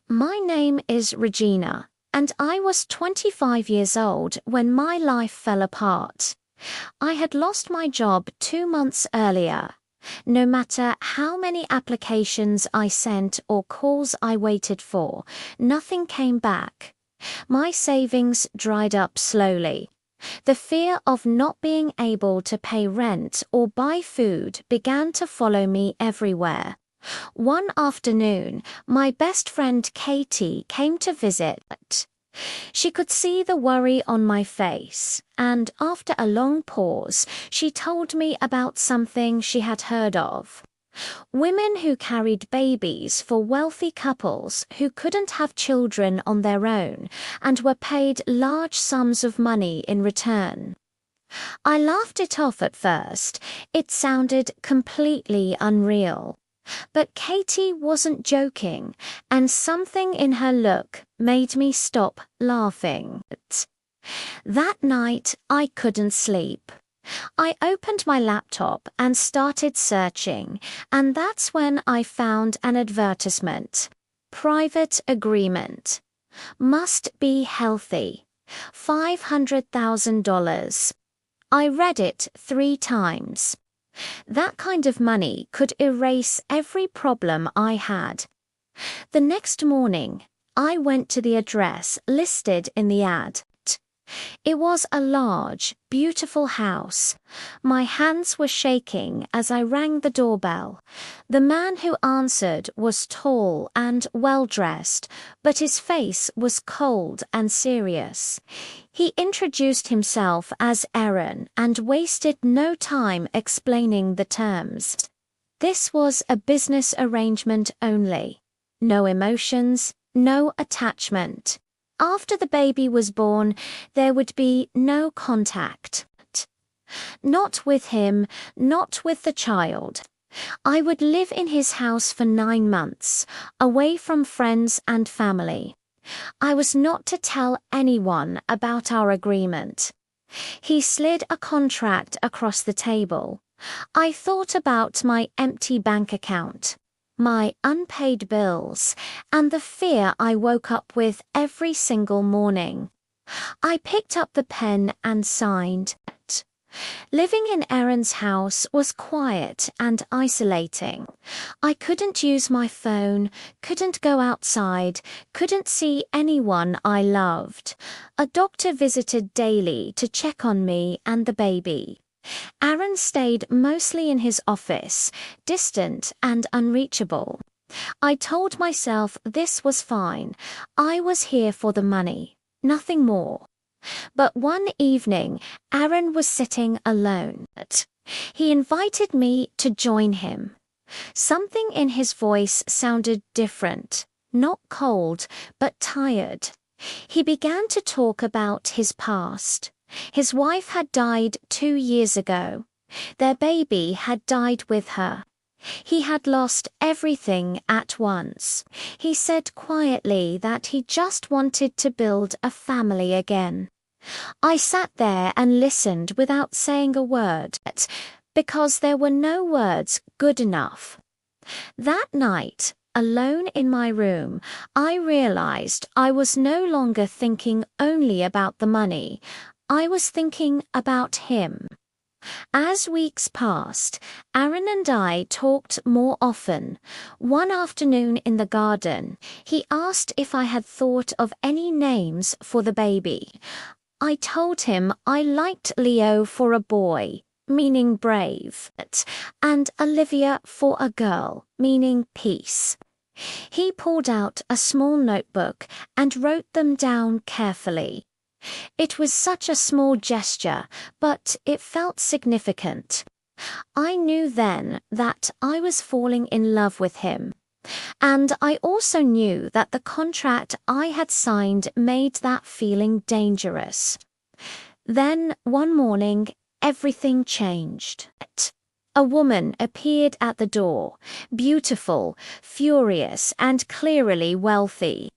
My name is Regina, and I was 25 years old when my life fell apart. I had lost my job 2 months earlier. No matter how many applications I sent or calls I waited for, nothing came back. My savings dried up slowly. The fear of not being able to pay rent or buy food began to follow me everywhere. One afternoon, my best friend Katie came to visit. She could see the worry on my face, and after a long pause, she told me about something she had heard of. Women who carried babies for wealthy couples who couldn't have children on their own and were paid large sums of money in return. I laughed it off at first. It sounded completely unreal. But Katie wasn't joking, and something in her look made me stop laughing. That night, I couldn't sleep. I opened my laptop and started searching, and that's when I found an advertisement. Private agreement. Must be healthy. $500,000. I read it 3 times. That kind of money could erase every problem I had. The next morning, I went to the address listed in the ad. It was a large, beautiful house. My hands were shaking as I rang the doorbell. The man who answered was tall and well-dressed, but his face was cold and serious. He introduced himself as Aaron and wasted no time explaining the terms. This was a business arrangement only. No emotions, no attachment. After the baby was born, there would be no contact. Not with him, not with the child. I would live in his house for 9 months, away from friends and family. I was not to tell anyone about our agreement. He slid a contract across the table. I thought about my empty bank account, my unpaid bills, and the fear I woke up with every single morning. I picked up the pen and signed. Living in Aaron's house was quiet and isolating. I couldn't use my phone, couldn't go outside, couldn't see anyone I loved. A doctor visited daily to check on me and the baby. Aaron stayed mostly in his office, distant and unreachable. I told myself this was fine. I was here for the money, nothing more. But one evening, Aaron was sitting alone. He invited me to join him. Something in his voice sounded different, not cold, but tired. He began to talk about his past. His wife had died 2 years ago. Their baby had died with her. He had lost everything at once. He said quietly that he just wanted to build a family again. I sat there and listened without saying a word, because there were no words good enough. That night, alone in my room, I realized I was no longer thinking only about the money. I was thinking about him. As weeks passed, Aaron and I talked more often. One afternoon in the garden, he asked if I had thought of any names for the baby. I told him I liked Leo for a boy, meaning brave, and Olivia for a girl, meaning peace. He pulled out a small notebook and wrote them down carefully. It was such a small gesture, but it felt significant. I knew then that I was falling in love with him. And I also knew that the contract I had signed made that feeling dangerous. Then, one morning, everything changed. A woman appeared at the door, beautiful, furious, and clearly wealthy.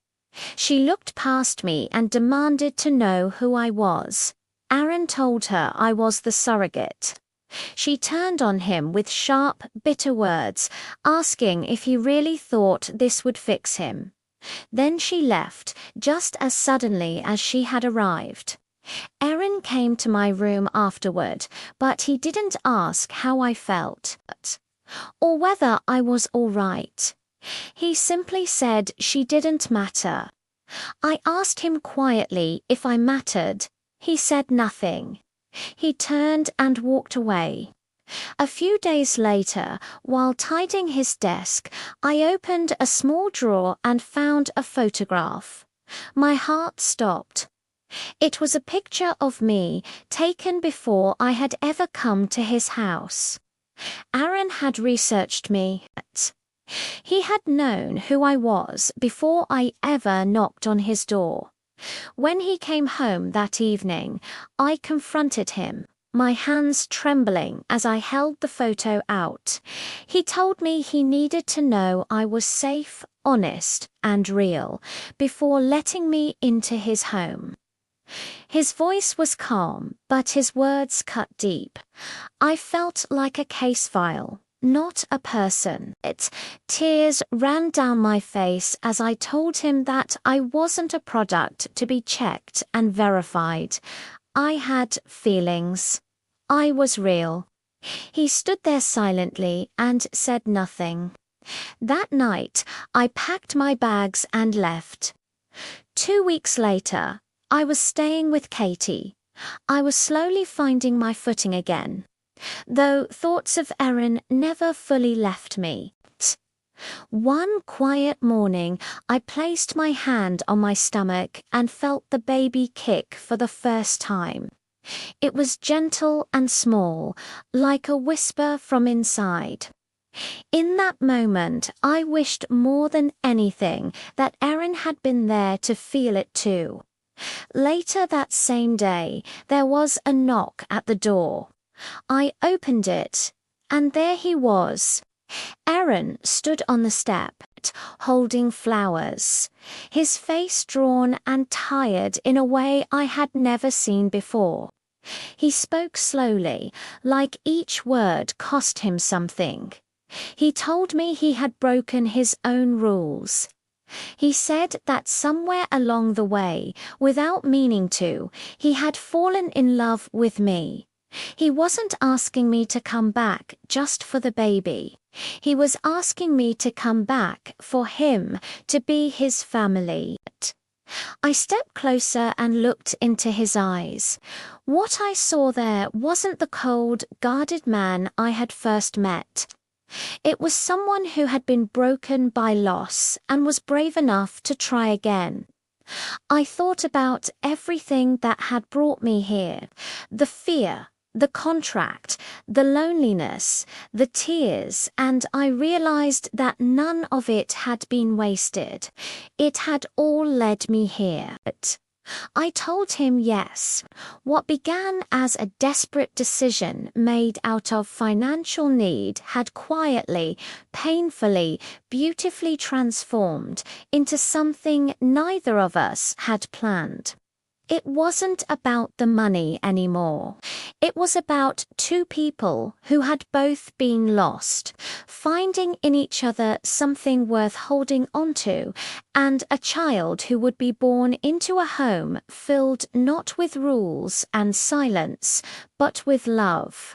She looked past me and demanded to know who I was. Aaron told her I was the surrogate. She turned on him with sharp, bitter words, asking if he really thought this would fix him. Then she left, just as suddenly as she had arrived. Erin came to my room afterward, but he didn't ask how I felt, or whether I was all right. He simply said she didn't matter. I asked him quietly if I mattered. He said nothing. He turned and walked away. A few days later, while tidying his desk, I opened a small drawer and found a photograph. My heart stopped. It was a picture of me taken before I had ever come to his house. Aaron had researched me. He had known who I was before I ever knocked on his door. When he came home that evening, I confronted him, my hands trembling as I held the photo out. He told me he needed to know I was safe, honest, and real before letting me into his home. His voice was calm, but his words cut deep. I felt like a case file, not a person. Tears ran down my face as I told him that I wasn't a product to be checked and verified. I had feelings. I was real. He stood there silently and said nothing. That night, I packed my bags and left. 2 weeks later, I was staying with Katie. I was slowly finding my footing again, though thoughts of Erin never fully left me. One quiet morning, I placed my hand on my stomach and felt the baby kick for the first time. It was gentle and small, like a whisper from inside. In that moment, I wished more than anything that Erin had been there to feel it too. Later that same day, there was a knock at the door. I opened it, and there he was. Aaron stood on the step, holding flowers, his face drawn and tired in a way I had never seen before. He spoke slowly, like each word cost him something. He told me he had broken his own rules. He said that somewhere along the way, without meaning to, he had fallen in love with me. He wasn't asking me to come back just for the baby. He was asking me to come back for him, to be his family. I stepped closer and looked into his eyes. What I saw there wasn't the cold, guarded man I had first met. It was someone who had been broken by loss and was brave enough to try again. I thought about everything that had brought me here, the fear, the contract, the loneliness, the tears, and I realized that none of it had been wasted. It had all led me here. I told him yes. What began as a desperate decision made out of financial need had quietly, painfully, beautifully transformed into something neither of us had planned. It wasn't about the money anymore. It was about two people who had both been lost, finding in each other something worth holding onto, and a child who would be born into a home filled not with rules and silence, but with love.